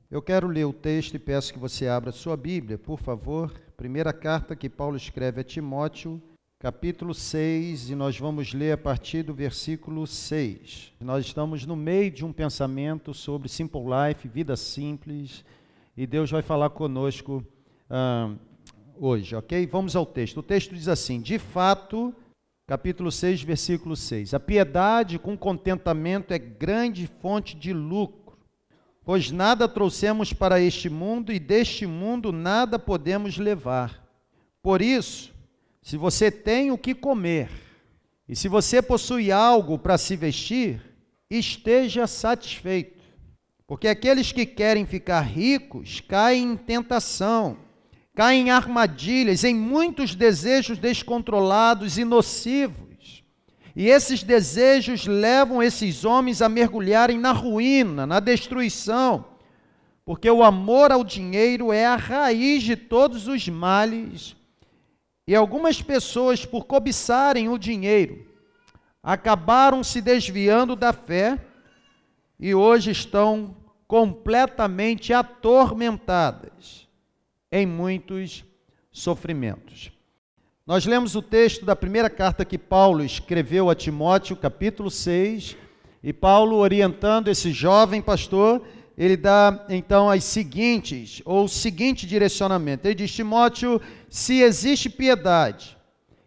Eu quero ler o texto e peço que você abra sua Bíblia, por favor. Primeira carta que Paulo escreve a Timóteo, capítulo 6, e nós vamos ler a partir do versículo 6. Nós estamos no meio de um pensamento sobre Simple Life, vida simples, e Deus vai falar conosco hoje, ok? Vamos ao texto. O texto diz assim: de fato, capítulo 6, versículo 6, a piedade com contentamento é grande fonte de lucro, pois nada trouxemos para este mundo e deste mundo nada podemos levar. Por isso, se você tem o que comer e se você possui algo para se vestir, esteja satisfeito. Porque aqueles que querem ficar ricos caem em tentação, caem em armadilhas, em muitos desejos descontrolados e nocivos. E esses desejos levam esses homens a mergulharem na ruína, na destruição, porque o amor ao dinheiro é a raiz de todos os males. E algumas pessoas, por cobiçarem o dinheiro, acabaram se desviando da fé e hoje estão completamente atormentadas em muitos sofrimentos. Nós lemos o texto da primeira carta que Paulo escreveu a Timóteo, capítulo 6, e Paulo, orientando esse jovem pastor, ele dá então o seguinte direcionamento. Ele diz: Timóteo, se existe piedade,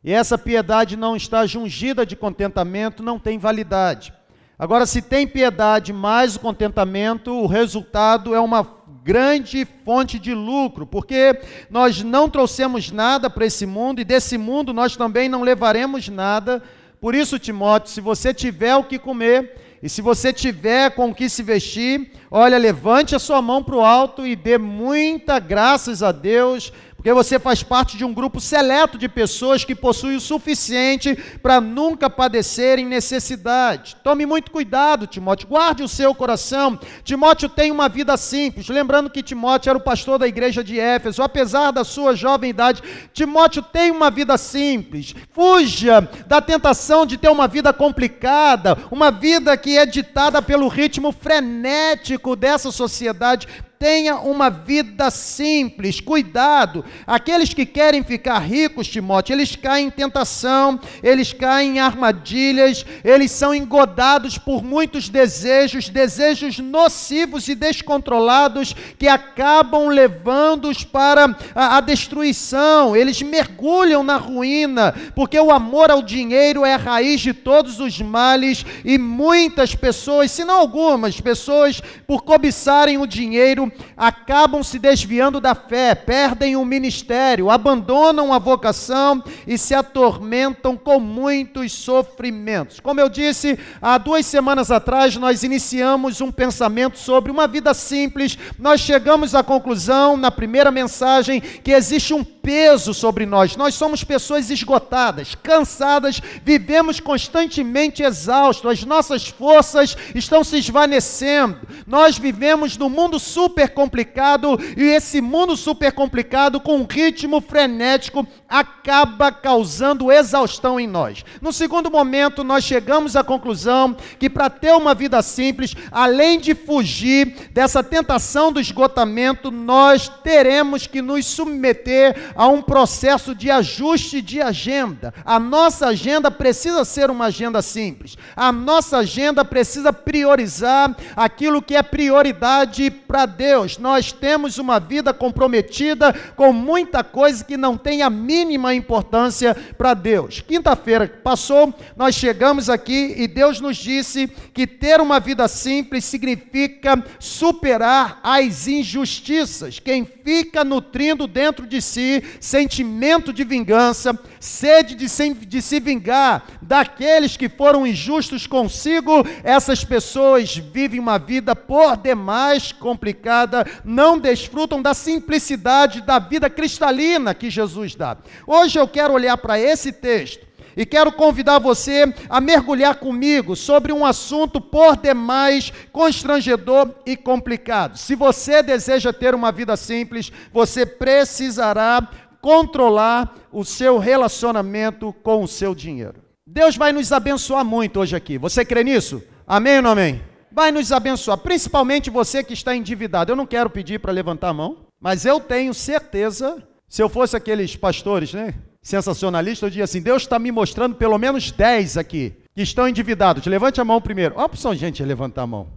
e essa piedade não está jungida de contentamento, não tem validade. Agora, se tem piedade mais o contentamento, o resultado é uma grande fonte de lucro, porque nós não trouxemos nada para esse mundo, e desse mundo nós também não levaremos nada. Por isso, Timóteo, se você tiver o que comer, e se você tiver com o que se vestir, olha, levante a sua mão para o alto e dê muita graças a Deus, porque você faz parte de um grupo seleto de pessoas que possuem o suficiente para nunca padecerem necessidade. Tome muito cuidado, Timóteo, guarde o seu coração. Timóteo tem uma vida simples, lembrando que Timóteo era o pastor da igreja de Éfeso, apesar da sua jovem idade, Timóteo tem uma vida simples. Fuja da tentação de ter uma vida complicada, uma vida que é ditada pelo ritmo frenético dessa sociedade. Tenha uma vida simples, cuidado. Aqueles que querem ficar ricos, Timóteo, eles caem em tentação, eles caem em armadilhas, eles são engodados por muitos desejos nocivos e descontrolados que acabam levando-os para a destruição. Eles mergulham na ruína, porque o amor ao dinheiro é a raiz de todos os males, e muitas pessoas, se não algumas pessoas, por cobiçarem o dinheiro, acabam se desviando da fé, perdem o ministério, abandonam a vocação e se atormentam com muitos sofrimentos. Como eu disse, há 2 semanas atrás nós iniciamos um pensamento sobre uma vida simples. Nós chegamos à conclusão, na primeira mensagem, que existe um peso sobre nós. Nós somos pessoas esgotadas, cansadas, vivemos constantemente exaustos, as nossas forças estão se esvanecendo. Nós vivemos num mundo super complicado, e esse mundo super complicado, com um ritmo frenético, acaba causando exaustão em nós. No segundo momento, nós chegamos à conclusão que para ter uma vida simples, além de fugir dessa tentação do esgotamento, nós teremos que nos submeter a um processo de ajuste de agenda. A nossa agenda precisa ser uma agenda simples. A nossa agenda precisa priorizar aquilo que é prioridade para Deus. Nós temos uma vida comprometida com muita coisa que não tem a mínima importância para Deus. Quinta-feira que passou, nós chegamos aqui e Deus nos disse que ter uma vida simples significa superar as injustiças. Quem fica nutrindo dentro de si sentimento de vingança, sede de se vingar daqueles que foram injustos consigo, essas pessoas vivem uma vida por demais complicada, não desfrutam da simplicidade da vida cristalina que Jesus dá. Hoje eu quero olhar para esse texto e quero convidar você a mergulhar comigo sobre um assunto por demais constrangedor e complicado. Se você deseja ter uma vida simples, você precisará controlar o seu relacionamento com o seu dinheiro. Deus vai nos abençoar muito hoje aqui. Você crê nisso? Amém ou não amém? vai nos abençoar, principalmente você que está endividado. Eu não quero pedir para levantar a mão, mas eu tenho certeza, se eu fosse aqueles pastores, né, sensacionalistas, eu diria assim, Deus está me mostrando pelo menos 10 aqui, que estão endividados. Levante a mão primeiro. Olha a opção, gente, levantar a mão.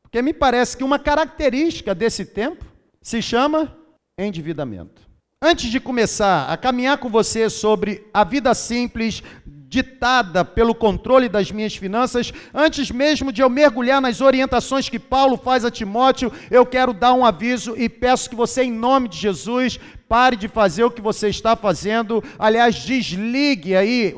Porque me parece que uma característica desse tempo se chama endividamento. Antes de começar a caminhar com você sobre a vida simples, ditada pelo controle das minhas finanças, antes mesmo de eu mergulhar nas orientações que Paulo faz a Timóteo, eu quero dar um aviso e peço que você, em nome de Jesus, pare de fazer o que você está fazendo. Aliás, desligue aí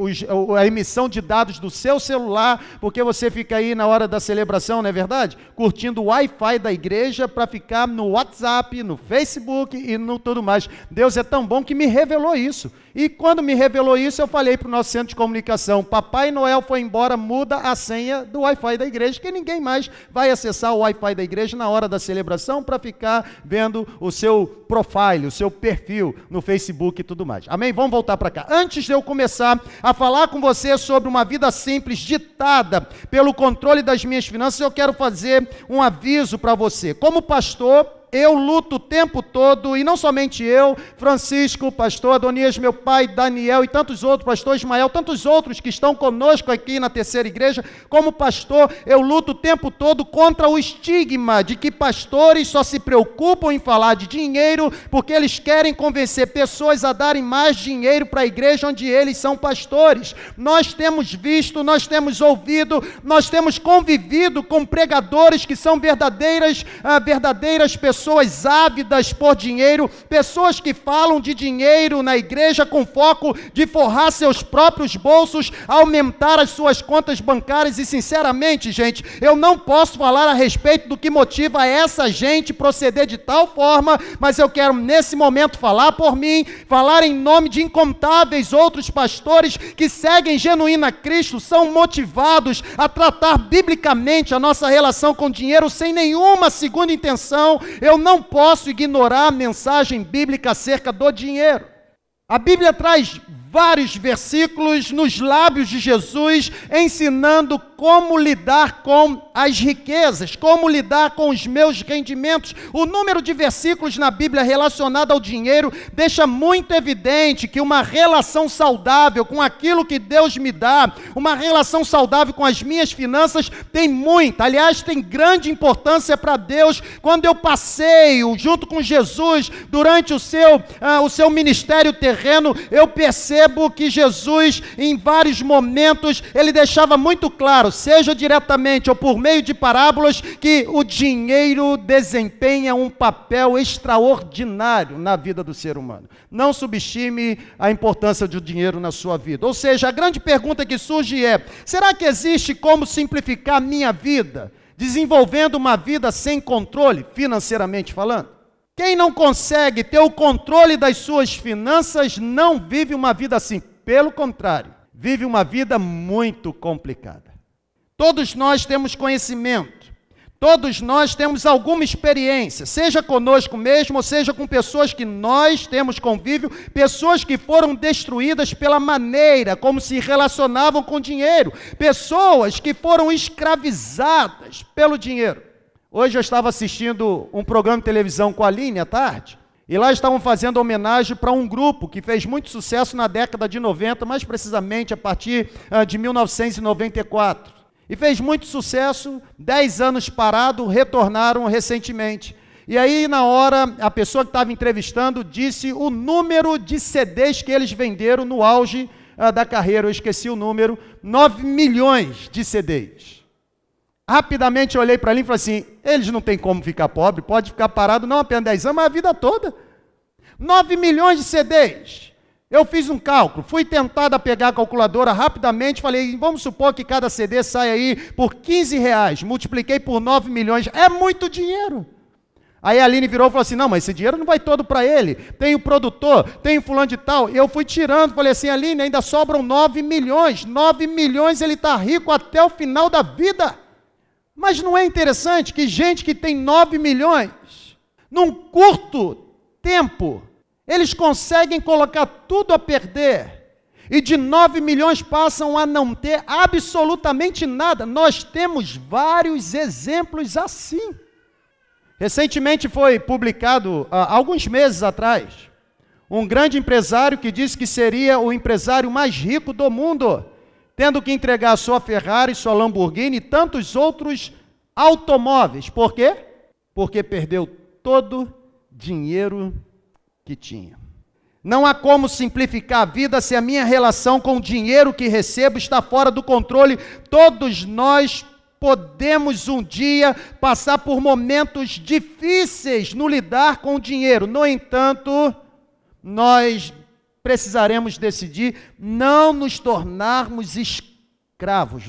a emissão de dados do seu celular, porque você fica aí na hora da celebração, não é verdade? Curtindo o Wi-Fi da igreja para ficar no WhatsApp, no Facebook e no tudo mais. Deus é tão bom que me revelou isso. E quando me revelou isso, eu falei para o nosso centro de comunicação, Papai Noel foi embora, muda a senha do Wi-Fi da igreja, que ninguém mais vai acessar o Wi-Fi da igreja na hora da celebração para ficar vendo o seu profile, o seu perfil no Facebook e tudo mais. Amém? Vamos voltar para cá. Antes de eu começar a falar com você sobre uma vida simples, ditada pelo controle das minhas finanças, eu quero fazer um aviso para você. Como pastor, eu luto o tempo todo, e não somente eu, Francisco, pastor Adonias, meu pai, Daniel e tantos outros, pastor Ismael, tantos outros que estão conosco aqui na terceira igreja, como pastor, eu luto o tempo todo contra o estigma de que pastores só se preocupam em falar de dinheiro porque eles querem convencer pessoas a darem mais dinheiro para a igreja onde eles são pastores. Nós temos visto, nós temos ouvido, nós temos convivido com pregadores que são verdadeiras pessoas ávidas por dinheiro, pessoas que falam de dinheiro na igreja com foco de forrar seus próprios bolsos, aumentar as suas contas bancárias, e sinceramente, gente, eu não posso falar a respeito do que motiva essa gente proceder de tal forma, mas eu quero nesse momento falar por mim, falar em nome de incontáveis outros pastores que seguem genuína Cristo, são motivados a tratar biblicamente a nossa relação com dinheiro sem nenhuma segunda intenção. Eu não posso ignorar a mensagem bíblica acerca do dinheiro. A Bíblia traz vários versículos nos lábios de Jesus ensinando como lidar com as riquezas, como lidar com os meus rendimentos. O número de versículos na Bíblia relacionado ao dinheiro deixa muito evidente que uma relação saudável com aquilo que Deus me dá, uma relação saudável com as minhas finanças tem muita, aliás, tem grande importância para Deus. Quando eu passeio junto com Jesus durante o seu ministério terreno, eu percebo que Jesus, em vários momentos, ele deixava muito claro, seja diretamente ou por meio de parábolas, que o dinheiro desempenha um papel extraordinário na vida do ser humano. Não subestime a importância do dinheiro na sua vida. Ou seja, a grande pergunta que surge é: será que existe como simplificar a minha vida, desenvolvendo uma vida sem controle, financeiramente falando? Quem não consegue ter o controle das suas finanças não vive uma vida assim. Pelo contrário, vive uma vida muito complicada. Todos nós temos conhecimento, todos nós temos alguma experiência, seja conosco mesmo, ou seja com pessoas que nós temos convívio, pessoas que foram destruídas pela maneira como se relacionavam com dinheiro, pessoas que foram escravizadas pelo dinheiro. Hoje eu estava assistindo um programa de televisão com a Aline à tarde, e lá estavam fazendo homenagem para um grupo que fez muito sucesso na década de 90, mais precisamente a partir de 1994. E fez muito sucesso, 10 anos parado, retornaram recentemente. E aí, na hora, a pessoa que estava entrevistando disse o número de CDs que eles venderam no auge da carreira. Eu esqueci o número, 9 milhões de CDs. Rapidamente eu olhei para ele e falei assim, eles não têm como ficar pobre, pode ficar parado não apenas 10 anos, mas a vida toda. 9 milhões de CDs. Eu fiz um cálculo, fui tentado pegar a calculadora rapidamente, falei, vamos supor que cada CD sai aí por R$15, multipliquei por 9 milhões, é muito dinheiro. Aí a Aline virou e falou assim, não, mas esse dinheiro não vai todo para ele, tem o produtor, tem o fulano de tal. Eu fui tirando, falei assim, Aline, ainda sobram 9 milhões, 9 milhões ele está rico até o final da vida. Mas não é interessante que gente que tem 9 milhões, num curto tempo, eles conseguem colocar tudo a perder. E de 9 milhões passam a não ter absolutamente nada. Nós temos vários exemplos assim. Recentemente foi publicado, há alguns meses atrás, um grande empresário que disse que seria o empresário mais rico do mundo, tendo que entregar sua Ferrari, sua Lamborghini e tantos outros automóveis. Por quê? Porque perdeu todo o dinheiro que tinha. Não há como simplificar a vida se a minha relação com o dinheiro que recebo está fora do controle. Todos nós podemos um dia passar por momentos difíceis no lidar com o dinheiro. No entanto, nós precisaremos decidir não nos tornarmos escravos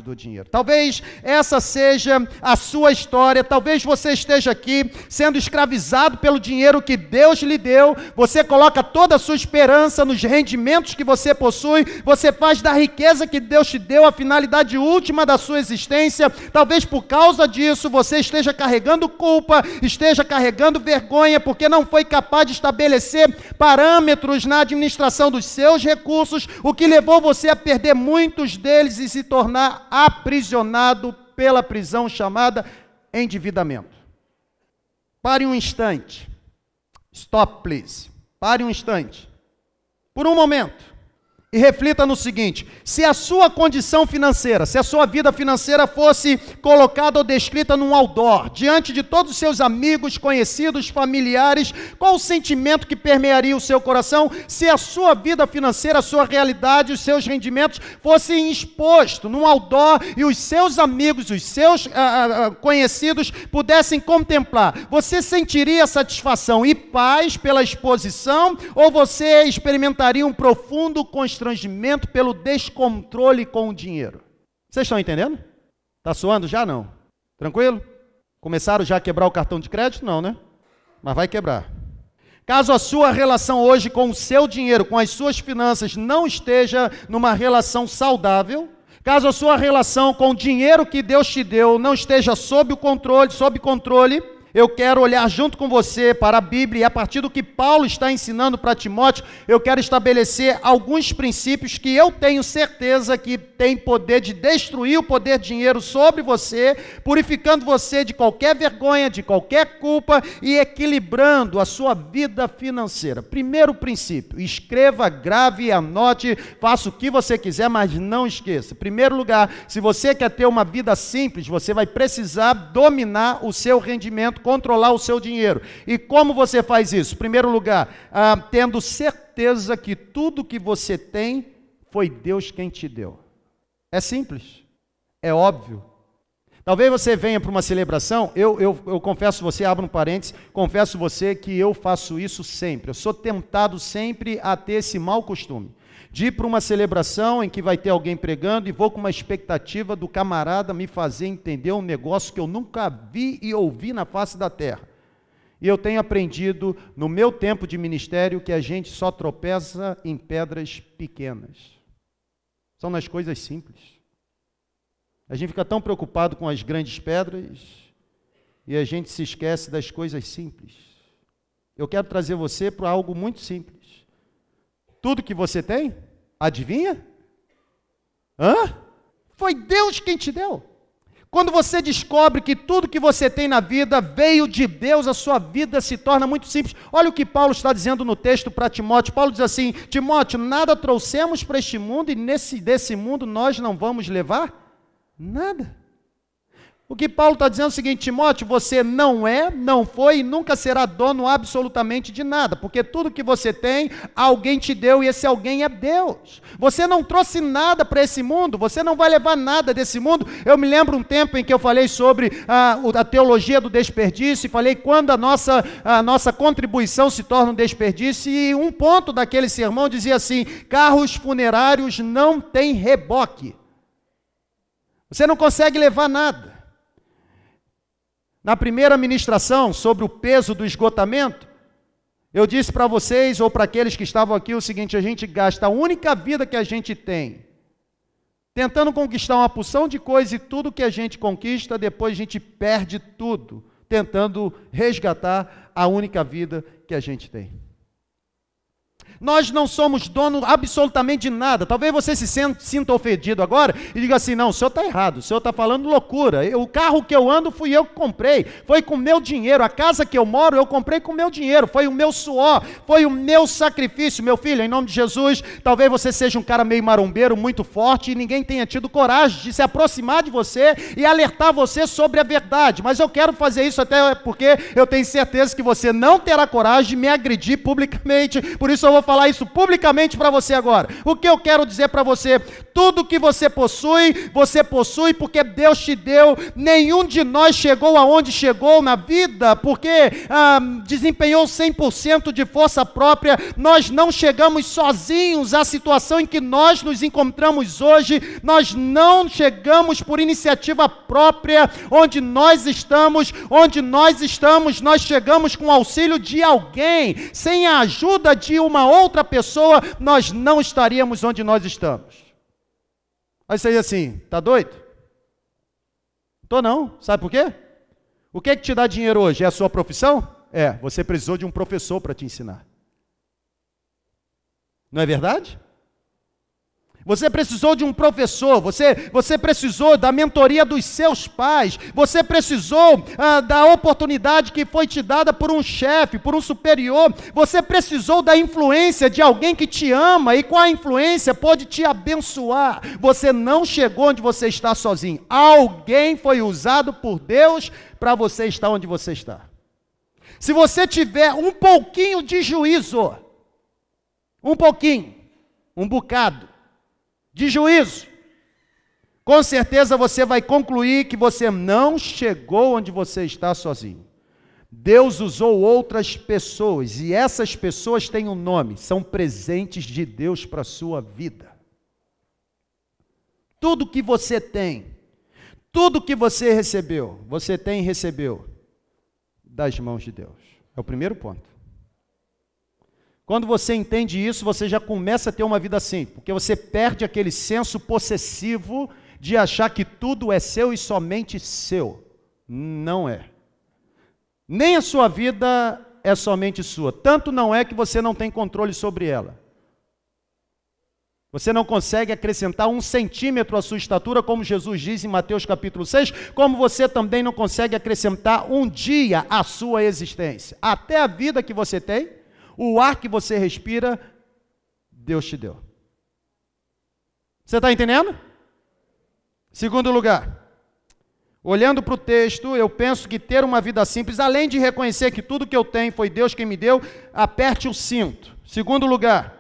do dinheiro. Talvez essa seja a sua história, talvez você esteja aqui sendo escravizado pelo dinheiro que Deus lhe deu, você coloca toda a sua esperança nos rendimentos que você possui, você faz da riqueza que Deus te deu a finalidade última da sua existência. Talvez por causa disso você esteja carregando culpa, esteja carregando vergonha, porque não foi capaz de estabelecer parâmetros na administração dos seus recursos, o que levou você a perder muitos deles e se tornar aprisionado pela prisão chamada endividamento. Pare um instante. Stop, please. Pare um instante. Por um momento. E reflita no seguinte: se a sua condição financeira, se a sua vida financeira fosse colocada ou descrita num outdoor, diante de todos os seus amigos, conhecidos, familiares, qual o sentimento que permearia o seu coração se a sua vida financeira, a sua realidade, os seus rendimentos fossem expostos num outdoor e os seus amigos, os seus conhecidos pudessem contemplar? Você sentiria satisfação e paz pela exposição ou você experimentaria um profundo constrangimento pelo descontrole com o dinheiro? Vocês estão entendendo? Está soando já? Não? Tranquilo? Começaram já a quebrar o cartão de crédito? Não, né? Mas vai quebrar. Caso a sua relação hoje com o seu dinheiro, com as suas finanças, não esteja numa relação saudável, caso a sua relação com o dinheiro que Deus te deu não esteja sob controle, eu quero olhar junto com você para a Bíblia e a partir do que Paulo está ensinando para Timóteo, eu quero estabelecer alguns princípios que eu tenho certeza que tem poder de destruir o poder de dinheiro sobre você, purificando você de qualquer vergonha, de qualquer culpa e equilibrando a sua vida financeira. Primeiro princípio: escreva, grave, anote, faça o que você quiser, mas não esqueça. Em primeiro lugar, se você quer ter uma vida simples, você vai precisar dominar o seu rendimento, controlar o seu dinheiro. E como você faz isso? Em primeiro lugar, tendo certeza que tudo que você tem foi Deus quem te deu. É simples, é óbvio. Talvez você venha para uma celebração, eu confesso você, abro um parênteses, confesso você que eu faço isso sempre. Eu sou tentado sempre a ter esse mau costume de ir para uma celebração em que vai ter alguém pregando e vou com uma expectativa do camarada me fazer entender um negócio que eu nunca vi e ouvi na face da terra. E eu tenho aprendido no meu tempo de ministério que a gente só tropeça em pedras pequenas. São nas coisas simples. A gente fica tão preocupado com as grandes pedras e a gente se esquece das coisas simples. Eu quero trazer você para algo muito simples. Tudo que você tem, adivinha? Foi Deus quem te deu. Quando você descobre que tudo que você tem na vida veio de Deus, a sua vida se torna muito simples. Olha o que Paulo está dizendo no texto para Timóteo. Paulo diz assim: Timóteo, nada trouxemos para este mundo e desse mundo nós não vamos levar nada. O que Paulo está dizendo é o seguinte: Timóteo, você não é, não foi e nunca será dono absolutamente de nada, porque tudo que você tem, alguém te deu e esse alguém é Deus. Você não trouxe nada para esse mundo, você não vai levar nada desse mundo. Eu me lembro um tempo em que eu falei sobre a teologia do desperdício, e falei quando a nossa contribuição se torna um desperdício, e um ponto daquele sermão dizia assim: carros funerários não têm reboque. Você não consegue levar nada. Na primeira ministração sobre o peso do esgotamento, eu disse para vocês, ou para aqueles que estavam aqui, o seguinte: a gente gasta a única vida que a gente tem tentando conquistar uma porção de coisa, e tudo que a gente conquista, depois a gente perde tudo, tentando resgatar a única vida que a gente tem. Nós não somos dono absolutamente de nada. Talvez você se sinta ofendido agora e diga assim, não, o senhor está errado, o senhor está falando loucura. O carro que eu ando fui eu que comprei, foi com o meu dinheiro. A casa que eu moro eu comprei com o meu dinheiro, foi o meu suor, foi o meu sacrifício. Meu filho, em nome de Jesus, talvez você seja um cara meio marombeiro, muito forte, e ninguém tenha tido coragem de se aproximar de você e alertar você sobre a verdade. Mas eu quero fazer isso até porque eu tenho certeza que você não terá coragem de me agredir publicamente. Por isso eu vou falar isso publicamente para você agora. O que eu quero dizer para você? Tudo que você possui porque Deus te deu. Nenhum de nós chegou aonde chegou na vida porque desempenhou 100% de força própria. Nós não chegamos sozinhos à situação em que nós nos encontramos hoje. Nós não chegamos por iniciativa própria onde nós estamos. Nós chegamos com o auxílio de alguém. Sem a ajuda de uma outra pessoa, nós não estaríamos onde nós estamos. Aí você diz assim, tá doido? Tô não, sabe por quê? O que é que te dá dinheiro hoje? É a sua profissão? É, você precisou de um professor para te ensinar. Não é verdade? Você precisou de um professor, você precisou da mentoria dos seus pais, você precisou da oportunidade que foi te dada por um chefe, por um superior, você precisou da influência de alguém que te ama e com a influência pode te abençoar. Você não chegou onde você está sozinho, alguém foi usado por Deus para você estar onde você está. Se você tiver um pouquinho de juízo, um pouquinho, um bocado, de juízo, com certeza você vai concluir que você não chegou onde você está sozinho. Deus usou outras pessoas, e essas pessoas têm um nome, são presentes de Deus para a sua vida. Tudo que você tem, tudo que você recebeu, você tem e recebeu das mãos de Deus. É o primeiro ponto. Quando você entende isso, você já começa a ter uma vida assim, porque você perde aquele senso possessivo de achar que tudo é seu e somente seu. Não é. Nem a sua vida é somente sua. Tanto não é que você não tem controle sobre ela. Você não consegue acrescentar 1 centímetro à sua estatura, como Jesus diz em Mateus capítulo 6, como você também não consegue acrescentar um dia à sua existência. Até a vida que você tem, o ar que você respira, Deus te deu. Você está entendendo? Segundo lugar, olhando para o texto, eu penso que ter uma vida simples, além de reconhecer que tudo que eu tenho foi Deus quem me deu, aperte o cinto. Segundo lugar,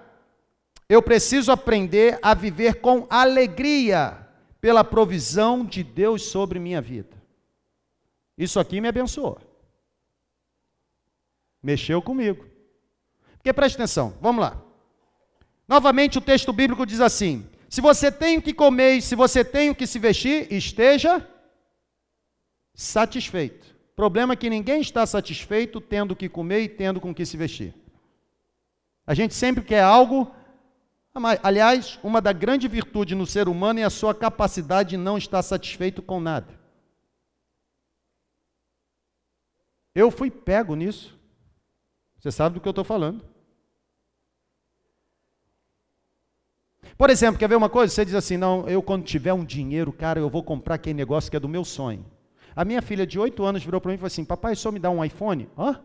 eu preciso aprender a viver com alegria pela provisão de Deus sobre minha vida. Isso aqui me abençoou. Mexeu comigo. Porque preste atenção, vamos lá. Novamente o texto bíblico diz assim: se você tem o que comer e se você tem o que se vestir, esteja satisfeito. Problema é que ninguém está satisfeito tendo o que comer e tendo com o que se vestir. A gente sempre quer algo. Aliás, uma da grande virtude no ser humano é a sua capacidade de não estar satisfeito com nada. Eu fui pego nisso. Você sabe do que eu estou falando. Por exemplo, quer ver uma coisa? Você diz assim, não, eu quando tiver um dinheiro, cara, eu vou comprar aquele negócio que é do meu sonho. A minha filha de 8 anos virou para mim e falou assim, papai, só me dá um iPhone? Hã?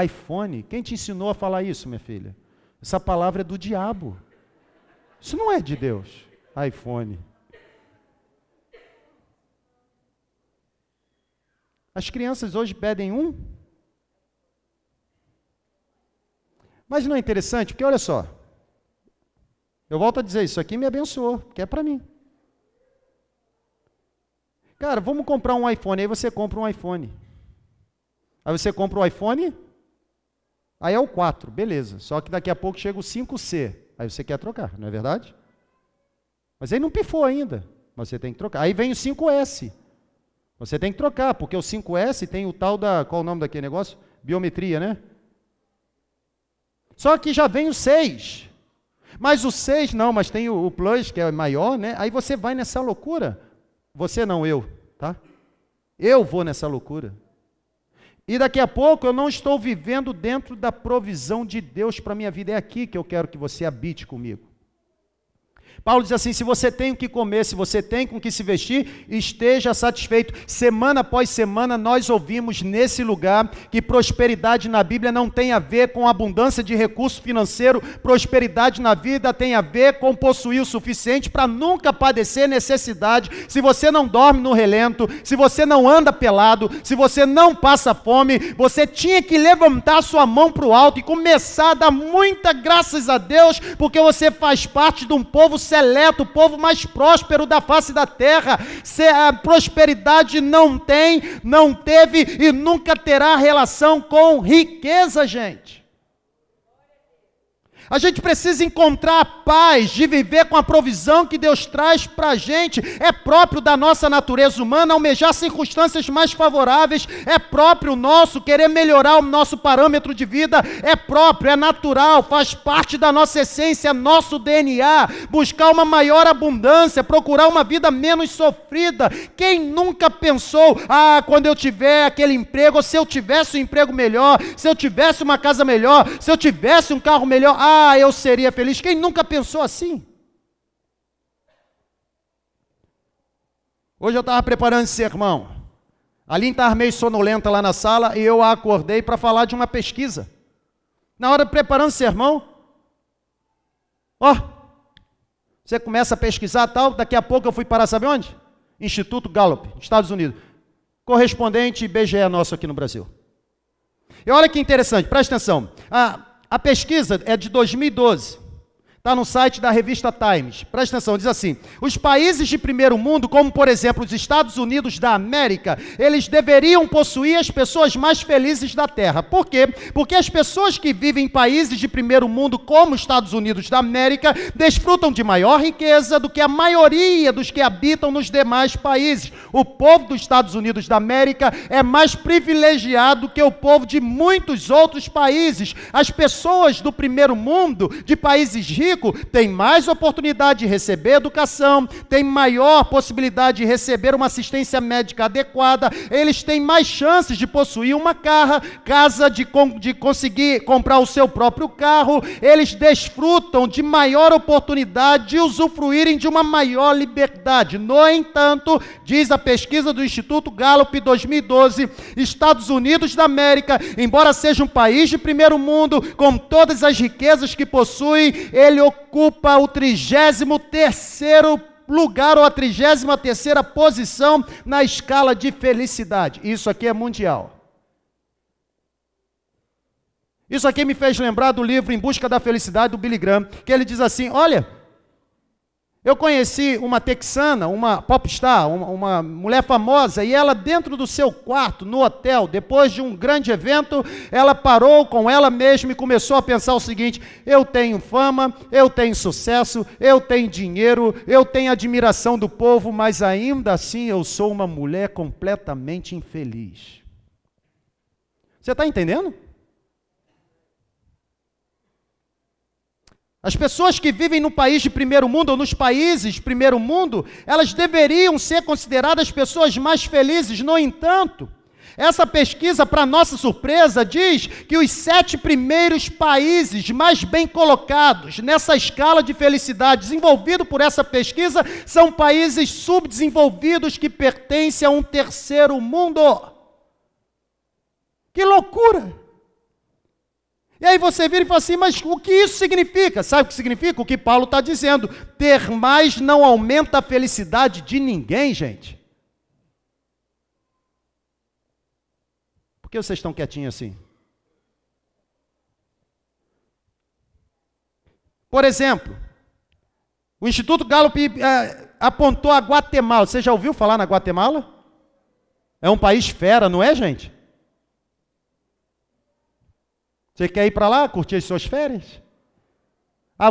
iPhone? Quem te ensinou a falar isso, minha filha? Essa palavra é do diabo. Isso não é de Deus. iPhone. As crianças hoje pedem um. Mas não é interessante? Porque olha só. Eu volto a dizer, isso aqui me abençoou, porque é para mim. Cara, vamos comprar um iPhone. Aí você compra um iPhone. Aí você compra o iPhone. Aí é o 4, beleza. Só que daqui a pouco chega o 5C. Aí você quer trocar, não é verdade? Mas aí não pifou ainda. Mas você tem que trocar. Aí vem o 5S. Você tem que trocar, porque o 5S tem o tal da... Qual o nome daquele negócio? Biometria, né? Só que já vem o 6. Mas o 6 não, mas tem o Plus, que é maior, né? Aí você vai nessa loucura. Você não, eu, tá? Eu vou nessa loucura. E daqui a pouco eu não estou vivendo dentro da provisão de Deus para a minha vida. É aqui que eu quero que você habite comigo. Paulo diz assim: se você tem o que comer, se você tem com o que se vestir, esteja satisfeito. Semana após semana nós ouvimos nesse lugar que prosperidade na Bíblia não tem a ver com abundância de recurso financeiro. Prosperidade na vida tem a ver com possuir o suficiente para nunca padecer necessidade. Se você não dorme no relento, se você não anda pelado, se você não passa fome, você tinha que levantar sua mão para o alto e começar a dar muita graças a Deus, porque você faz parte de um povo seleto, o povo mais próspero da face da terra. Se a prosperidade não teve e nunca terá relação com riqueza, gente. A gente precisa encontrar a paz de viver com a provisão que Deus traz para a gente. É próprio da nossa natureza humana almejar circunstâncias mais favoráveis. É próprio nosso querer melhorar o nosso parâmetro de vida. É próprio, é natural, faz parte da nossa essência, nosso DNA. Buscar uma maior abundância, procurar uma vida menos sofrida. Quem nunca pensou, quando eu tiver aquele emprego, ou se eu tivesse um emprego melhor, se eu tivesse uma casa melhor, se eu tivesse um carro melhor, eu seria feliz. Quem nunca pensou assim? Hoje eu estava preparando esse sermão. A Aline estava meio sonolenta lá na sala e eu a acordei para falar de uma pesquisa. Na hora de preparando o sermão, você começa a pesquisar tal, daqui a pouco eu fui parar, sabe onde? Instituto Gallup, Estados Unidos. Correspondente IBGE nosso aqui no Brasil. E olha que interessante, presta atenção. A pesquisa é de 2012, está no site da revista Times. Presta atenção, diz assim: os países de primeiro mundo, como por exemplo os Estados Unidos da América, eles deveriam possuir as pessoas mais felizes da Terra. Por quê? Porque as pessoas que vivem em países de primeiro mundo, como os Estados Unidos da América, desfrutam de maior riqueza do que a maioria dos que habitam nos demais países. O povo dos Estados Unidos da América é mais privilegiado que o povo de muitos outros países. As pessoas do primeiro mundo, de países ricos, tem mais oportunidade de receber educação, tem maior possibilidade de receber uma assistência médica adequada, eles têm mais chances de possuir uma casa, de conseguir comprar o seu próprio carro, eles desfrutam de maior oportunidade de usufruírem de uma maior liberdade. No entanto, diz a pesquisa do Instituto Gallup 2012, Estados Unidos da América, embora seja um país de primeiro mundo, com todas as riquezas que possui, ele ocupa o 33º lugar ou a 33ª posição na escala de felicidade. Isso aqui é mundial. Isso aqui me fez lembrar do livro Em Busca da Felicidade, do Billy Graham, que ele diz assim: olha, eu conheci uma texana, uma popstar, uma mulher famosa, e ela dentro do seu quarto, no hotel, depois de um grande evento, ela parou com ela mesma e começou a pensar o seguinte: eu tenho fama, eu tenho sucesso, eu tenho dinheiro, eu tenho admiração do povo, mas ainda assim eu sou uma mulher completamente infeliz. Você está entendendo? As pessoas que vivem no país de primeiro mundo, ou nos países de primeiro mundo, elas deveriam ser consideradas pessoas mais felizes. No entanto, essa pesquisa, para nossa surpresa, diz que os 7 primeiros países mais bem colocados nessa escala de felicidade, desenvolvido por essa pesquisa, são países subdesenvolvidos que pertencem a um terceiro mundo. Que loucura! E aí você vira e fala assim: mas o que isso significa? Sabe o que significa? O que Paulo está dizendo: ter mais não aumenta a felicidade de ninguém, gente. Por que vocês estão quietinhos assim? Por exemplo, o Instituto Gallup apontou a Guatemala. Você já ouviu falar na Guatemala? É um país fera, não é, gente? Você quer ir para lá, curtir as suas férias?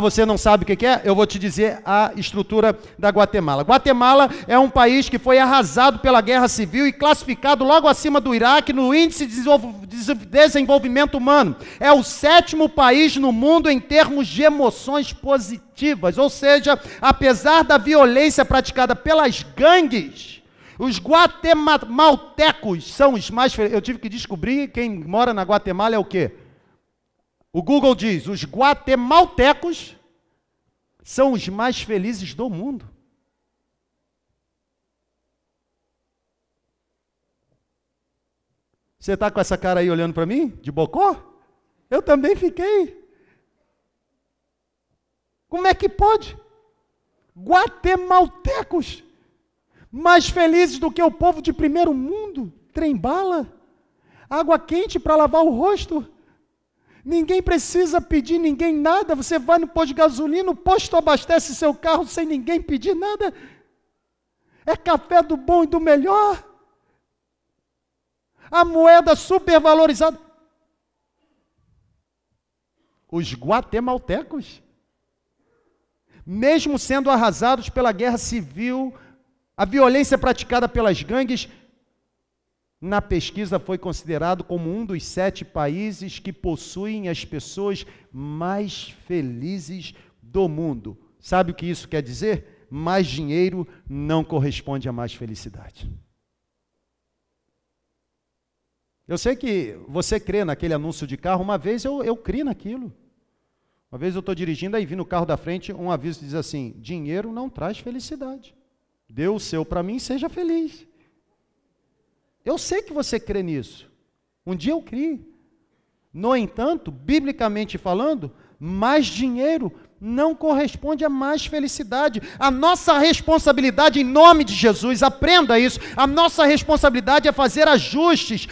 Você não sabe o que é? Eu vou te dizer a estrutura da Guatemala. Guatemala é um país que foi arrasado pela guerra civil e classificado logo acima do Iraque no índice de desenvolvimento humano. É o 7º país no mundo em termos de emoções positivas, ou seja, apesar da violência praticada pelas gangues, Os guatemaltecos são os mais felizes. Eu tive que descobrir quem mora na Guatemala é o quê? O Google diz, os guatemaltecos são os mais felizes do mundo. Você está com essa cara aí olhando para mim, de bocó? Eu também fiquei. Como é que pode? Guatemaltecos, mais felizes do que o povo de primeiro mundo, trem-bala, água quente para lavar o rosto. Ninguém precisa pedir ninguém nada. Você vai no posto de gasolina, o posto abastece seu carro sem ninguém pedir nada. É café do bom e do melhor. A moeda supervalorizada. Os guatemaltecos, mesmo sendo arrasados pela guerra civil, a violência praticada pelas gangues, na pesquisa foi considerado como um dos 7 países que possuem as pessoas mais felizes do mundo. Sabe o que isso quer dizer? Mais dinheiro não corresponde a mais felicidade. Eu sei que você crê naquele anúncio de carro. Uma vez eu criei naquilo. Uma vez eu estou dirigindo, aí vi no carro da frente um aviso que diz assim: dinheiro não traz felicidade. Dê o seu para mim e seja feliz. Eu sei que você crê nisso. Um dia eu criei. No entanto, biblicamente falando, mais dinheiro não corresponde a mais felicidade. A nossa responsabilidade, em nome de Jesus, aprenda isso, a nossa responsabilidade é fazer ajustes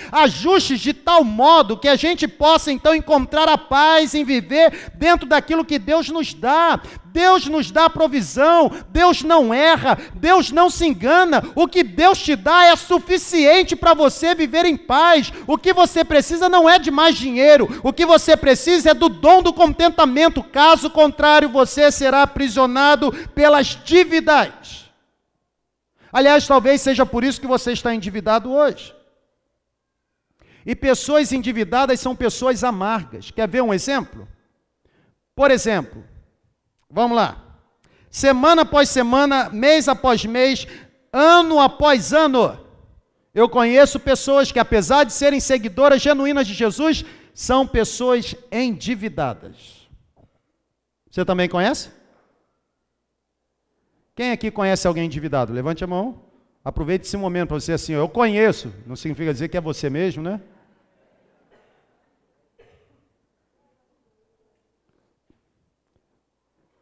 de tal modo que a gente possa então encontrar a paz em viver dentro daquilo que Deus nos dá. Deus nos dá provisão, Deus não erra, Deus não se engana. O que Deus te dá é suficiente para você viver em paz. O que você precisa não é de mais dinheiro, o que você precisa é do dom do contentamento. Caso contrário, você será aprisionado pelas dívidas. Aliás, talvez seja por isso que você está endividado hoje. E pessoas endividadas são pessoas amargas. Quer ver um exemplo? Por exemplo, vamos lá. Semana após semana, mês após mês, ano após ano, eu conheço pessoas que, apesar de serem seguidoras genuínas de Jesus, são pessoas endividadas. Você também conhece? Quem aqui conhece alguém endividado? Levante a mão. Aproveite esse momento para você assim: eu conheço. Não significa dizer que é você mesmo, né?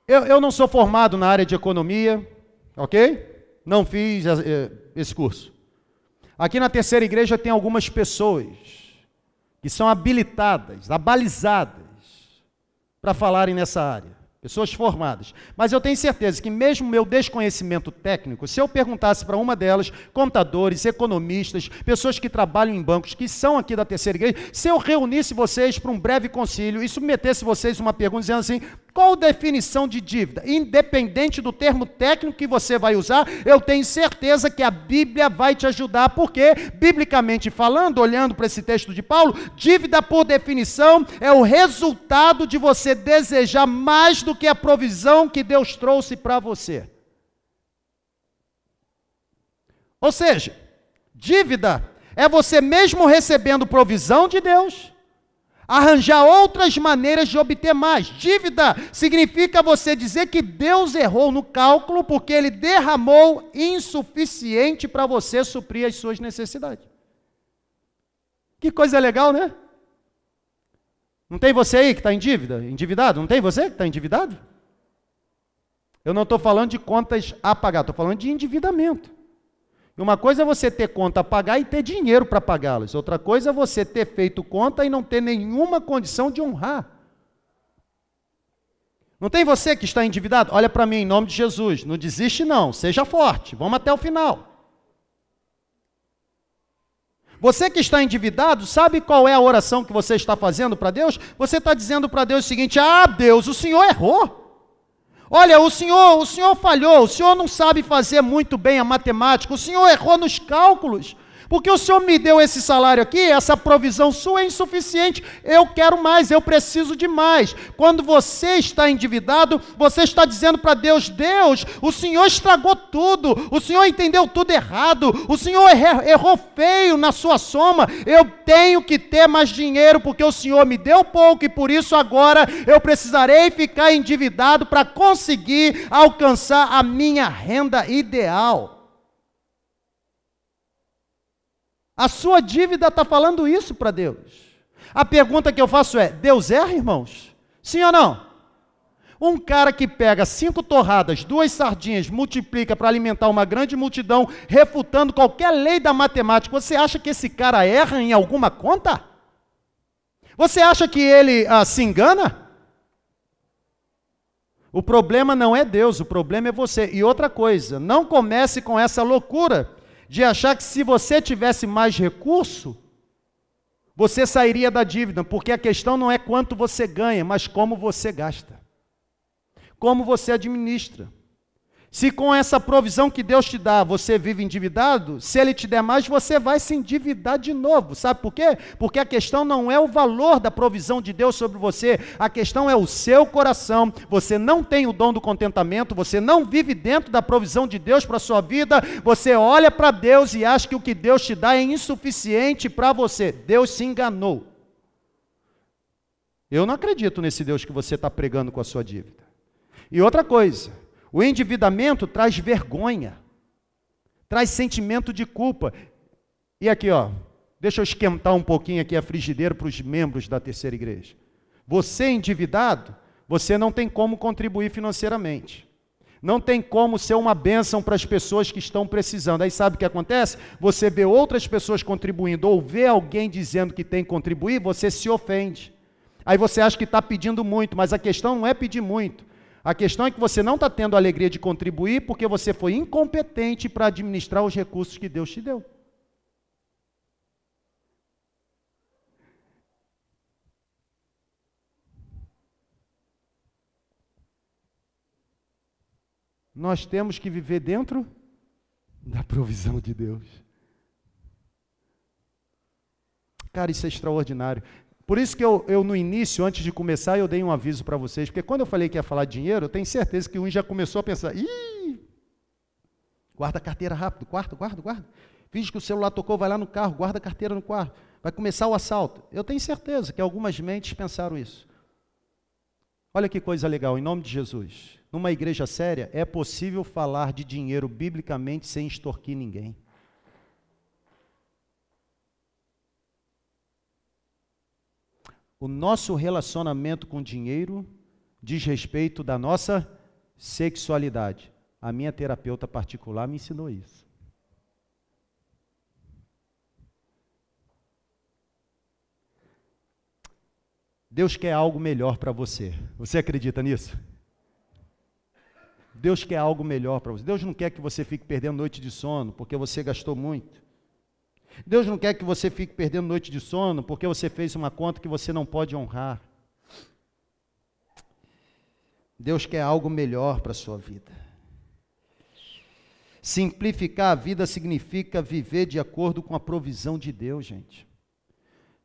Eu não sou formado na área de economia, ok? Não fiz esse curso. Aqui na Terceira Igreja tem algumas pessoas que são habilitadas, abalizadas para falarem nessa área. Pessoas formadas. Mas eu tenho certeza que mesmo meu desconhecimento técnico, se eu perguntasse para uma delas, contadores, economistas, pessoas que trabalham em bancos, que são aqui da Terceira Igreja, se eu reunisse vocês para um breve concílio e submetesse vocês uma pergunta dizendo assim: qual a definição de dívida? Independente do termo técnico que você vai usar, eu tenho certeza que a Bíblia vai te ajudar, porque, biblicamente falando, olhando para esse texto de Paulo, dívida, por definição, é o resultado de você desejar mais do que a provisão que Deus trouxe para você. Ou seja, dívida é você mesmo recebendo provisão de Deus, arranjar outras maneiras de obter mais. Dívida significa você dizer que Deus errou no cálculo porque Ele derramou insuficiente para você suprir as suas necessidades. Que coisa legal, né? Não tem você aí que está em dívida, endividado? Não tem você que está endividado? Eu não estou falando de contas a pagar, estou falando de endividamento. Uma coisa é você ter conta a pagar e ter dinheiro para pagá-las. Outra coisa é você ter feito conta e não ter nenhuma condição de honrar. Não tem você que está endividado? Olha para mim, em nome de Jesus. Não desiste não, seja forte. Vamos até o final. Você que está endividado, sabe qual é a oração que você está fazendo para Deus? Você está dizendo para Deus o seguinte: ah, Deus, o Senhor errou. Olha, o senhor falhou, o senhor não sabe fazer muito bem a matemática, o senhor errou nos cálculos, Porque o Senhor me deu esse salário aqui, essa provisão sua é insuficiente, eu quero mais, eu preciso de mais. Quando você está endividado, você está dizendo para Deus, Deus, o Senhor estragou tudo, o Senhor entendeu tudo errado, o Senhor errou feio na sua soma, eu tenho que ter mais dinheiro, porque o Senhor me deu pouco e por isso agora eu precisarei ficar endividado para conseguir alcançar a minha renda ideal. A sua dívida está falando isso para Deus. A pergunta que eu faço é, Deus erra, irmãos? Sim ou não? Um cara que pega 5 torradas, 2 sardinhas, multiplica para alimentar uma grande multidão, refutando qualquer lei da matemática, você acha que esse cara erra em alguma conta? Você acha que ele se engana? O problema não é Deus, o problema é você. E outra coisa, não comece com essa loucura de achar que se você tivesse mais recurso, você sairia da dívida, porque a questão não é quanto você ganha, mas como você gasta, como você administra. Se com essa provisão que Deus te dá, você vive endividado, se Ele te der mais, você vai se endividar de novo. Sabe por quê? Porque a questão não é o valor da provisão de Deus sobre você, a questão é o seu coração. Você não tem o dom do contentamento, você não vive dentro da provisão de Deus para a sua vida, você olha para Deus e acha que o que Deus te dá é insuficiente para você. Deus se enganou. Eu não acredito nesse Deus que você está pregando com a sua dívida. E outra coisa, o endividamento traz vergonha, traz sentimento de culpa. E aqui, deixa eu esquentar um pouquinho aqui a frigideira para os membros da terceira igreja. Você endividado, você não tem como contribuir financeiramente. Não tem como ser uma bênção para as pessoas que estão precisando. Aí sabe o que acontece? Você vê outras pessoas contribuindo, ou vê alguém dizendo que tem que contribuir, você se ofende. Aí você acha que está pedindo muito, mas a questão não é pedir muito. A questão é que você não está tendo a alegria de contribuir porque você foi incompetente para administrar os recursos que Deus te deu. Nós temos que viver dentro da provisão de Deus. Cara, isso é extraordinário. Por isso que eu no início, antes de começar, eu dei um aviso para vocês, porque quando eu falei que ia falar de dinheiro, eu tenho certeza que um já começou a pensar, guarda a carteira rápido, guarda. Finge que o celular tocou, vai lá no carro, guarda a carteira no quarto, vai começar o assalto. Eu tenho certeza que algumas mentes pensaram isso. Olha que coisa legal, em nome de Jesus. Numa igreja séria, é possível falar de dinheiro biblicamente sem extorquir ninguém. O nosso relacionamento com dinheiro diz respeito da nossa sexualidade. A minha terapeuta particular me ensinou isso. Deus quer algo melhor para você. Você acredita nisso? Deus quer algo melhor para você. Deus não quer que você fique perdendo noite de sono porque você gastou muito. Deus não quer que você fique perdendo noite de sono porque você fez uma conta que você não pode honrar. Deus quer algo melhor para a sua vida. Simplificar a vida significa viver de acordo com a provisão de Deus, gente.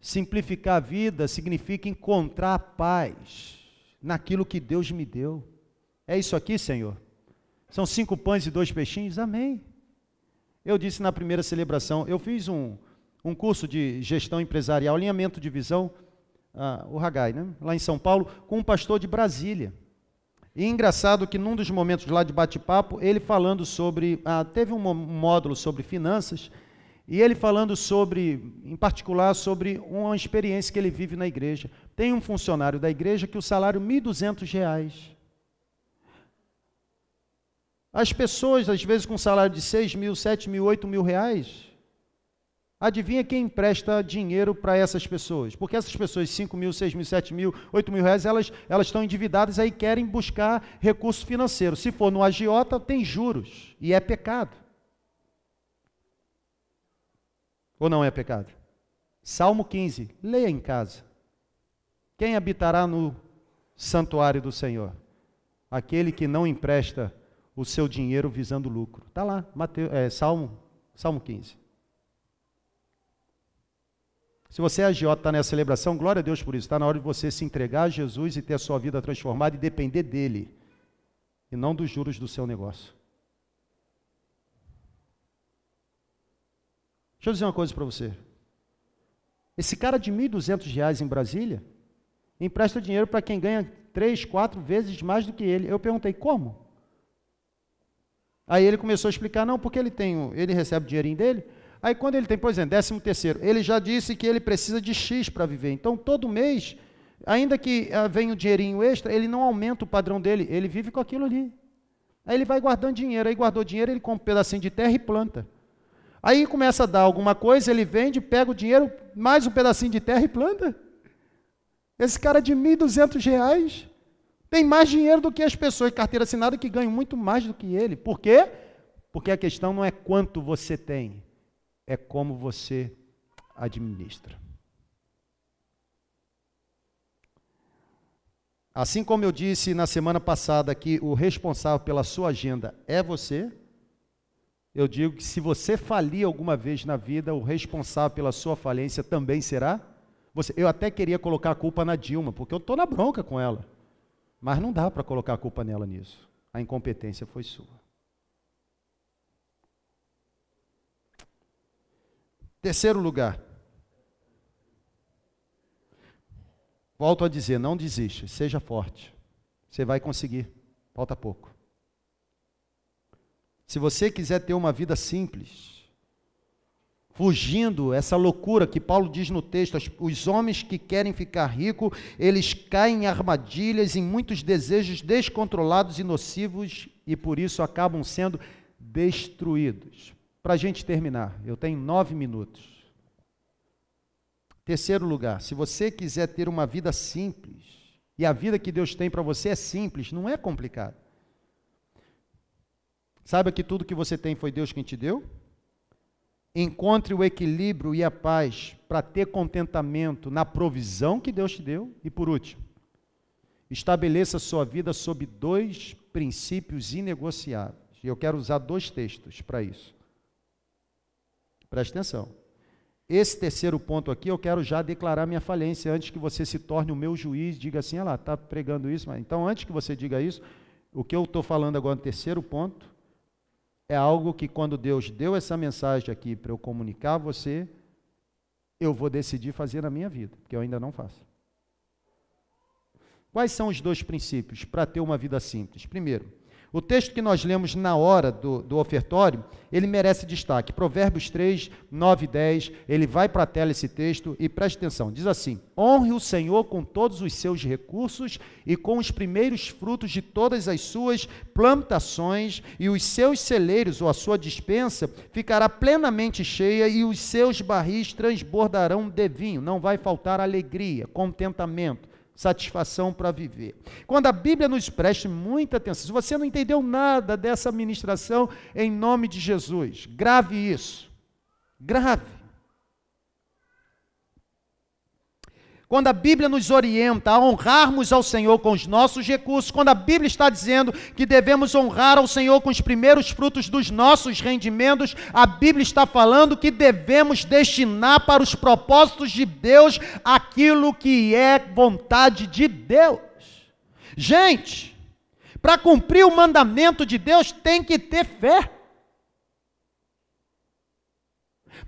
Simplificar a vida significa encontrar paz naquilo que Deus me deu. É isso aqui, Senhor? São 5 pães e 2 peixinhos? Amém. Eu disse na primeira celebração, eu fiz um curso de gestão empresarial, alinhamento de visão, o Hagai, né? Lá em São Paulo, com um pastor de Brasília. E engraçado que num dos momentos lá de bate-papo, ele falando sobre, teve um módulo sobre finanças, e ele falando sobre, em particular, sobre uma experiência que ele vive na igreja. Tem um funcionário da igreja que o salário é R$ 1.200. As pessoas, às vezes, com salário de 6 mil, 7 mil, 8 mil reais, adivinha quem empresta dinheiro para essas pessoas? Porque essas pessoas, 5 mil, 6 mil, 7 mil, 8 mil reais, elas estão endividadas aí querem buscar recurso financeiro. Se for no agiota, tem juros, e é pecado. Ou não é pecado? Salmo 15, leia em casa. Quem habitará no santuário do Senhor? Aquele que não empresta o seu dinheiro visando lucro. Está lá, Salmo 15. Se você é agiota, está nessa celebração, glória a Deus por isso. Está na hora de você se entregar a Jesus e ter a sua vida transformada e depender dele, e não dos juros do seu negócio. Deixa eu dizer uma coisa para você. Esse cara de R$ 1.200 em Brasília empresta dinheiro para quem ganha 3, 4 vezes mais do que ele. Eu perguntei, como? Aí ele começou a explicar, não, porque ele recebe o dinheirinho dele. Aí quando ele tem, por exemplo, 13º, ele já disse que ele precisa de X para viver. Então, todo mês, ainda que venha um dinheirinho extra, ele não aumenta o padrão dele, ele vive com aquilo ali. Aí ele vai guardando dinheiro, aí guardou dinheiro, ele compra um pedacinho de terra e planta. Aí começa a dar alguma coisa, ele vende, pega o dinheiro, mais um pedacinho de terra e planta. Esse cara de R$ 1.200 tem mais dinheiro do que as pessoas de carteira assinada que ganham muito mais do que ele. Por quê? Porque a questão não é quanto você tem, é como você administra. Assim como eu disse na semana passada que o responsável pela sua agenda é você, eu digo que se você falir alguma vez na vida, o responsável pela sua falência também será você. Eu até queria colocar a culpa na Dilma, porque eu estou na bronca com ela. Mas não dá para colocar a culpa nela nisso. A incompetência foi sua. Terceiro lugar. Volto a dizer, não desista, seja forte. Você vai conseguir, falta pouco. Se você quiser ter uma vida simples, fugindo essa loucura que Paulo diz no texto, os homens que querem ficar ricos, eles caem em armadilhas, em muitos desejos descontrolados e nocivos, e por isso acabam sendo destruídos. Para a gente terminar, eu tenho 9 minutos. Terceiro lugar, se você quiser ter uma vida simples, e a vida que Deus tem para você é simples, não é complicado. Saiba que tudo que você tem foi Deus quem te deu. Encontre o equilíbrio e a paz para ter contentamento na provisão que Deus te deu. E por último, estabeleça sua vida sob 2 princípios inegociáveis. E eu quero usar 2 textos para isso. Preste atenção. Esse terceiro ponto aqui, eu quero já declarar minha falência antes que você se torne o meu juiz, diga assim, olha lá, está pregando isso. Mas então, antes que você diga isso, o que eu estou falando agora no terceiro ponto, é algo que quando Deus deu essa mensagem aqui para eu comunicar a você, eu vou decidir fazer na minha vida, porque eu ainda não faço. Quais são os 2 princípios para ter uma vida simples? Primeiro, o texto que nós lemos na hora do ofertório, ele merece destaque. Provérbios 3, 9 e 10, ele vai para a tela esse texto e preste atenção. Diz assim, honre o Senhor com todos os seus recursos e com os primeiros frutos de todas as suas plantações, e os seus celeiros ou a sua despensa ficará plenamente cheia e os seus barris transbordarão de vinho. Não vai faltar alegria, contentamento, satisfação para viver. Quando a Bíblia nos preste muita atenção, se você não entendeu nada dessa ministração, em nome de Jesus, grave isso, grave. Quando a Bíblia nos orienta a honrarmos ao Senhor com os nossos recursos, quando a Bíblia está dizendo que devemos honrar ao Senhor com os primeiros frutos dos nossos rendimentos, a Bíblia está falando que devemos destinar para os propósitos de Deus aquilo que é vontade de Deus. Gente, para cumprir o mandamento de Deus tem que ter fé.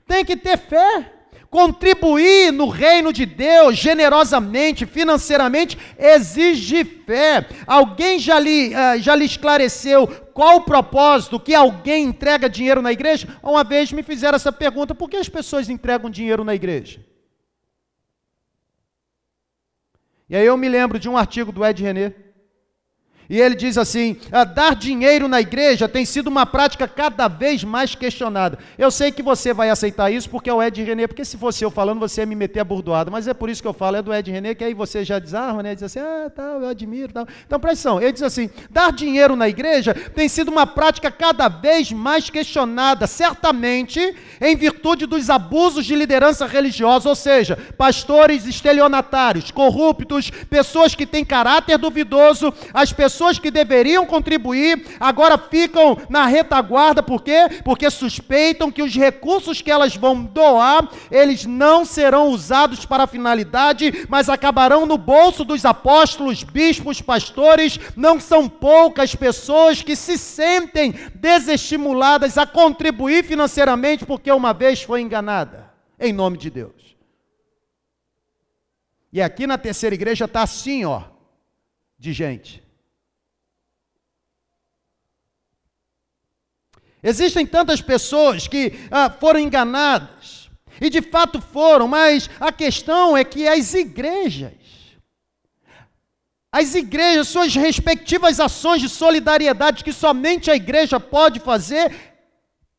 Tem que ter fé. Contribuir no reino de Deus generosamente, financeiramente, exige fé. Alguém já lhe esclareceu qual o propósito que alguém entrega dinheiro na igreja? Uma vez me fizeram essa pergunta, por que as pessoas entregam dinheiro na igreja? E aí eu me lembro de um artigo do Ed René, e ele diz assim, dar dinheiro na igreja tem sido uma prática cada vez mais questionada. Eu sei que você vai aceitar isso porque é o Ed René, porque se fosse eu falando, você ia me meter a burdoada, mas é por isso que eu falo, é do Ed René, que aí você já desarma, né? Diz assim, tal, eu admiro, tal. Então, presta atenção, ele diz assim, dar dinheiro na igreja tem sido uma prática cada vez mais questionada, certamente em virtude dos abusos de liderança religiosa, ou seja, pastores estelionatários, corruptos, pessoas que têm caráter duvidoso, as pessoas pessoas que deveriam contribuir agora ficam na retaguarda, por quê? Porque suspeitam que os recursos que elas vão doar, eles não serão usados para a finalidade, mas acabarão no bolso dos apóstolos, bispos, pastores. Não são poucas pessoas que se sentem desestimuladas a contribuir financeiramente porque uma vez foi enganada, em nome de Deus. E aqui na terceira igreja está assim, ó, de gente. Existem tantas pessoas que foram enganadas, e de fato foram, mas a questão é que as igrejas, suas respectivas ações de solidariedade que somente a igreja pode fazer,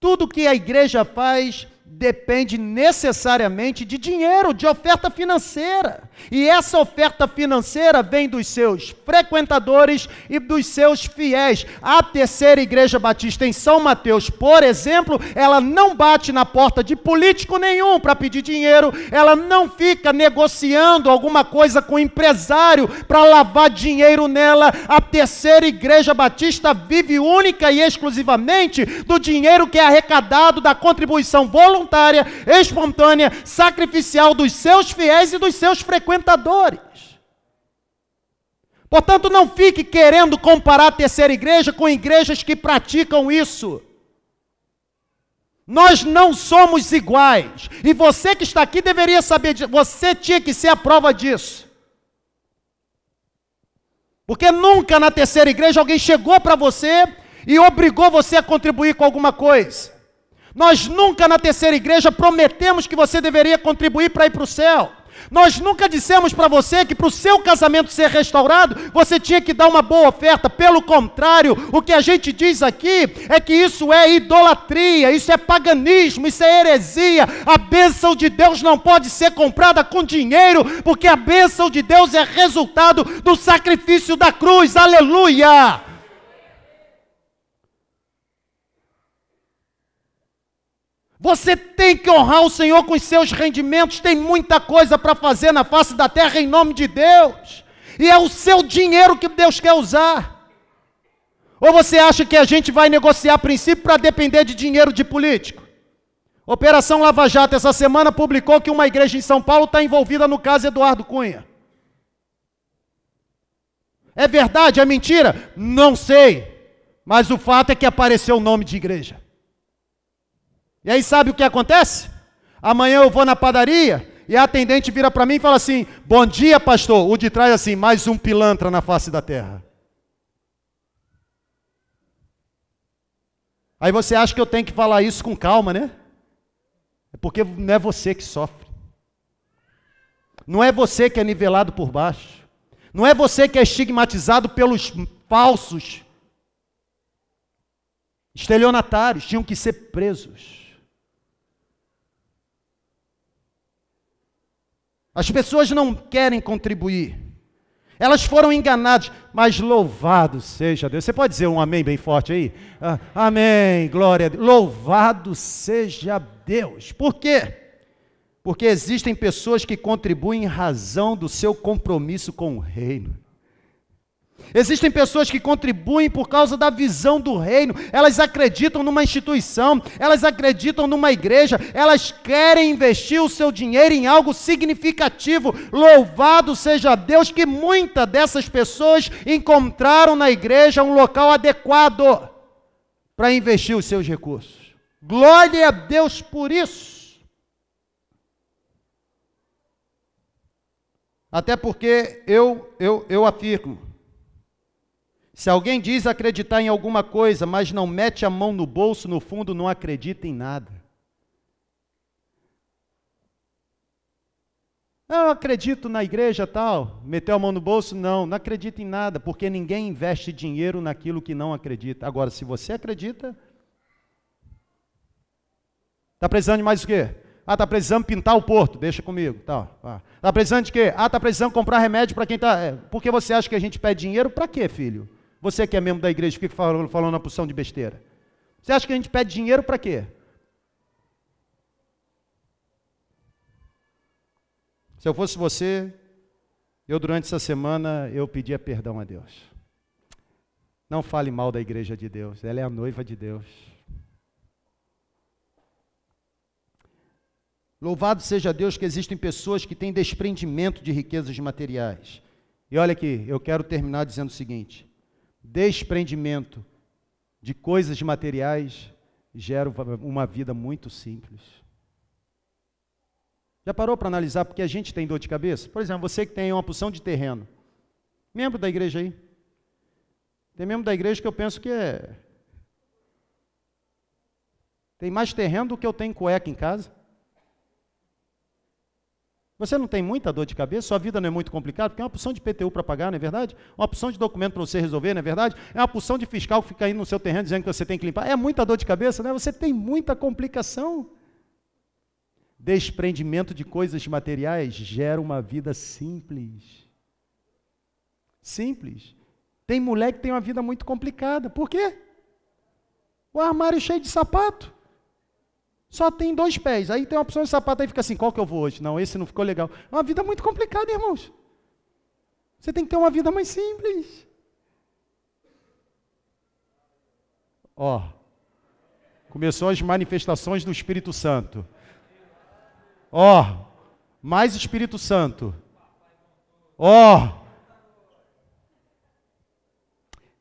tudo que a igreja faz depende necessariamente de dinheiro, de oferta financeira. E essa oferta financeira vem dos seus frequentadores e dos seus fiéis. A terceira igreja batista em São Mateus, por exemplo, ela não bate na porta de político nenhum para pedir dinheiro, ela não fica negociando alguma coisa com o empresário para lavar dinheiro nela. A terceira igreja batista vive única e exclusivamente do dinheiro que é arrecadado da contribuição voluntária, espontânea, sacrificial dos seus fiéis e dos seus frequentadores. Portanto, não fique querendo comparar a terceira igreja com igrejas que praticam isso. Nós não somos iguais. E você que está aqui deveria saber disso. Você tinha que ser a prova disso. Porque nunca na terceira igreja alguém chegou para você e obrigou você a contribuir com alguma coisa. Nós nunca na terceira igreja prometemos que você deveria contribuir para ir para o céu. Nós nunca dissemos para você que para o seu casamento ser restaurado, você tinha que dar uma boa oferta. Pelo contrário, o que a gente diz aqui é que isso é idolatria, isso é paganismo, isso é heresia. A bênção de Deus não pode ser comprada com dinheiro, porque a bênção de Deus é resultado do sacrifício da cruz. Aleluia! Você tem que honrar o Senhor com os seus rendimentos. Tem muita coisa para fazer na face da terra em nome de Deus. E é o seu dinheiro que Deus quer usar. Ou você acha que a gente vai negociar princípio para depender de dinheiro de político? Operação Lava Jato essa semana publicou que uma igreja em São Paulo está envolvida no caso Eduardo Cunha. É verdade? É mentira? Não sei. Mas o fato é que apareceu o nome de igreja. E aí sabe o que acontece? Amanhã eu vou na padaria e a atendente vira para mim e fala assim: bom dia, pastor. O de trás assim: mais um pilantra na face da terra. Aí você acha que eu tenho que falar isso com calma, né? É porque não é você que sofre. Não é você que é nivelado por baixo. Não é você que é estigmatizado pelos falsos estelionatários. Tinham que ser presos. As pessoas não querem contribuir. Elas foram enganadas, mas louvado seja Deus. Você pode dizer um amém bem forte aí? Amém, glória a Deus. Louvado seja Deus. Por quê? Porque existem pessoas que contribuem em razão do seu compromisso com o reino. Existem pessoas que contribuem por causa da visão do reino. Elas acreditam numa instituição, elas acreditam numa igreja, elas querem investir o seu dinheiro em algo significativo. Louvado seja Deus que muitas dessas pessoas encontraram na igreja um local adequado para investir os seus recursos. Glória a Deus por isso. Até porque eu afirmo, se alguém diz acreditar em alguma coisa, mas não mete a mão no bolso, no fundo não acredita em nada. Eu acredito na igreja tal, meteu a mão no bolso, não acredita em nada, porque ninguém investe dinheiro naquilo que não acredita. Agora, se você acredita, está precisando de mais o quê? Está precisando pintar o porto, deixa comigo. Está precisando de quê? Está precisando comprar remédio para quem está... Porque você acha que a gente pede dinheiro para quê, filho? Você que é membro da igreja, fica falando uma porção de besteira. Você acha que a gente pede dinheiro para quê? Se eu fosse você, eu durante essa semana, eu pedia perdão a Deus. Não fale mal da igreja de Deus, ela é a noiva de Deus. Louvado seja Deus que existem pessoas que têm desprendimento de riquezas materiais. E olha aqui, eu quero terminar dizendo o seguinte: desprendimento de coisas materiais gera uma vida muito simples. Já parou para analisar porque a gente tem dor de cabeça? Por exemplo, você que tem uma porção de terreno, membro da igreja aí, tem membro da igreja que eu penso que tem mais terreno do que eu tenho cueca em casa. Você não tem muita dor de cabeça? Sua vida não é muito complicada? Porque é uma porção de IPTU para pagar, não é verdade? Uma porção de documento para você resolver, não é verdade? É uma porção de fiscal que fica aí no seu terreno dizendo que você tem que limpar. É muita dor de cabeça, né? Você tem muita complicação. Desprendimento de coisas materiais gera uma vida simples. Simples. Tem mulher que tem uma vida muito complicada. Por quê? O armário cheio de sapato. Só tem 2 pés. Aí tem uma opção de sapato, aí fica assim, qual que eu vou hoje? Não, esse não ficou legal. É uma vida muito complicada, irmãos. Você tem que ter uma vida mais simples. Ó, começou as manifestações do Espírito Santo. Ó, mais Espírito Santo. Ó.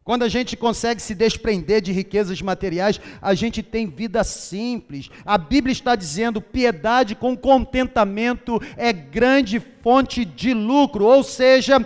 Quando a gente consegue se desprender de riquezas materiais, a gente tem vida simples. A Bíblia está dizendo, piedade com contentamento é grande fonte de lucro. Ou seja,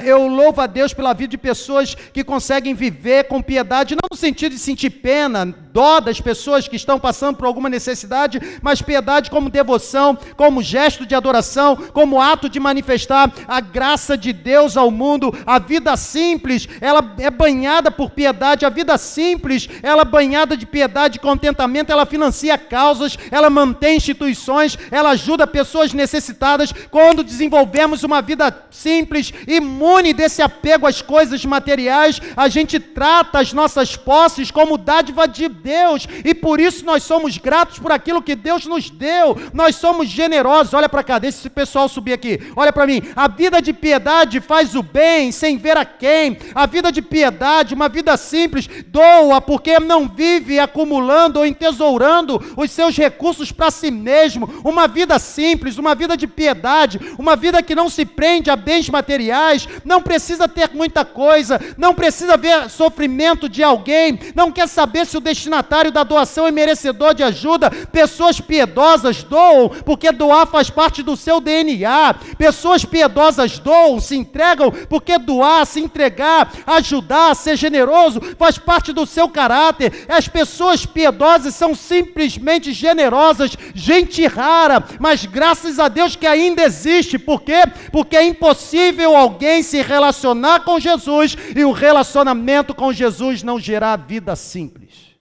eu louvo a Deus pela vida de pessoas que conseguem viver com piedade, não no sentido de sentir pena, dó das pessoas que estão passando por alguma necessidade, mas piedade como devoção, como gesto de adoração, como ato de manifestar a graça de Deus ao mundo. A vida simples, ela é banhada por piedade. A vida simples, ela banhada de piedade e contentamento, ela financia causas, ela mantém instituições, ela ajuda pessoas necessitadas. Quando desenvolvemos uma vida simples, imune desse apego às coisas materiais, a gente trata as nossas posses como dádiva de Deus, e por isso nós somos gratos por aquilo que Deus nos deu. Nós somos generosos. Olha para cá, deixa esse pessoal subir aqui, olha para mim. A vida de piedade faz o bem sem ver a quem. A vida de piedade, uma vida simples, doa porque não vive acumulando ou entesourando os seus recursos para si mesmo. Uma vida simples, uma vida de piedade, uma vida que não se prende a bens materiais, não precisa ter muita coisa, não precisa ver sofrimento de alguém, não quer saber se o destinatário da doação é merecedor de ajuda. Pessoas piedosas doam porque doar faz parte do seu DNA. Pessoas piedosas doam, se entregam porque doar, se entregar, ajudar, ser generoso faz parte do seu caráter. As pessoas piedosas são simplesmente generosas, gente rara, mas graças a Deus que ainda existe. Por quê? Porque é impossível alguém se relacionar com Jesus e o relacionamento com Jesus não gerar vida simples.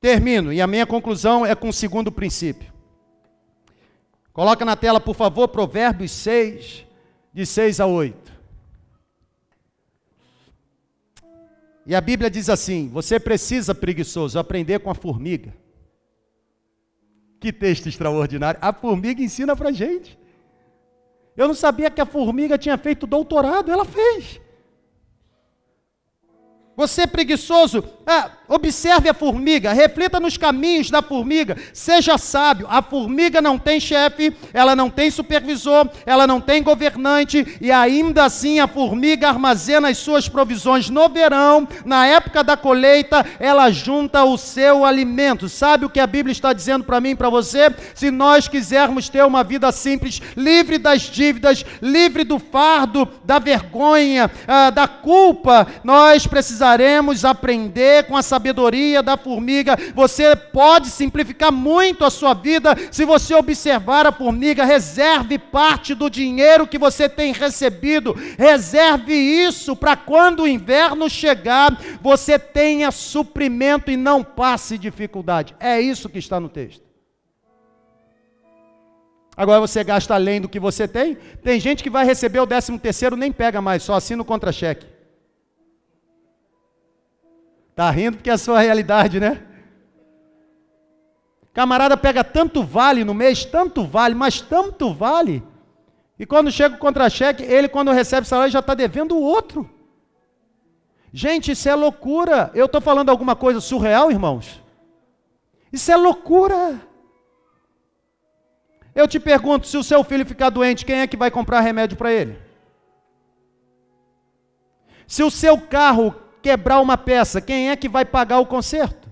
Termino, e a minha conclusão é com o segundo princípio. Coloca na tela, por favor, Provérbios 6, de 6 a 8. E a Bíblia diz assim: você precisa, preguiçoso, aprender com a formiga. Que texto extraordinário. A formiga ensina para a gente. Eu não sabia que a formiga tinha feito doutorado, ela fez. Você preguiçoso, observe a formiga, reflita nos caminhos da formiga, seja sábio. A formiga não tem chefe, ela não tem supervisor, ela não tem governante, e ainda assim a formiga armazena as suas provisões. No verão, na época da colheita, ela junta o seu alimento. Sabe o que a Bíblia está dizendo para mim e para você? Se nós quisermos ter uma vida simples, livre das dívidas, livre do fardo, da vergonha, da culpa, nós precisaremos aprender com a sabedoria da formiga. Você pode simplificar muito a sua vida se você observar a formiga. Reserve parte do dinheiro que você tem recebido, reserve isso para quando o inverno chegar, você tenha suprimento e não passe dificuldade. É isso que está no texto. Agora você gasta além do que você tem. Tem gente que vai receber o 13º, nem pega mais, só assina o contra-cheque. Está rindo porque é a sua realidade, né? Camarada pega tanto vale no mês, tanto vale, mas tanto vale, E quando chega o contra-cheque, ele, quando recebe salário, já está devendo o outro. Gente, isso é loucura. Eu estou falando alguma coisa surreal, irmãos? Isso é loucura. Eu te pergunto, se o seu filho ficar doente, quem é que vai comprar remédio para ele? Se o seu carro quebrar uma peça, quem é que vai pagar o conserto?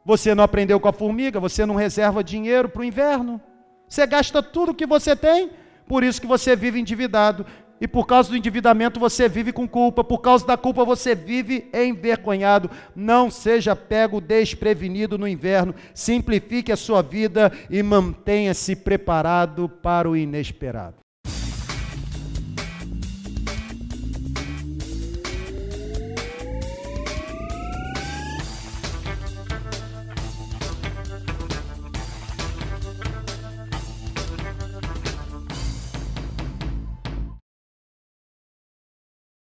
Você não aprendeu com a formiga, você não reserva dinheiro para o inverno. Você gasta tudo que você tem, por isso que você vive endividado. E por causa do endividamento você vive com culpa, por causa da culpa você vive envergonhado. Não seja pego desprevenido no inverno, simplifique a sua vida e mantenha-se preparado para o inesperado.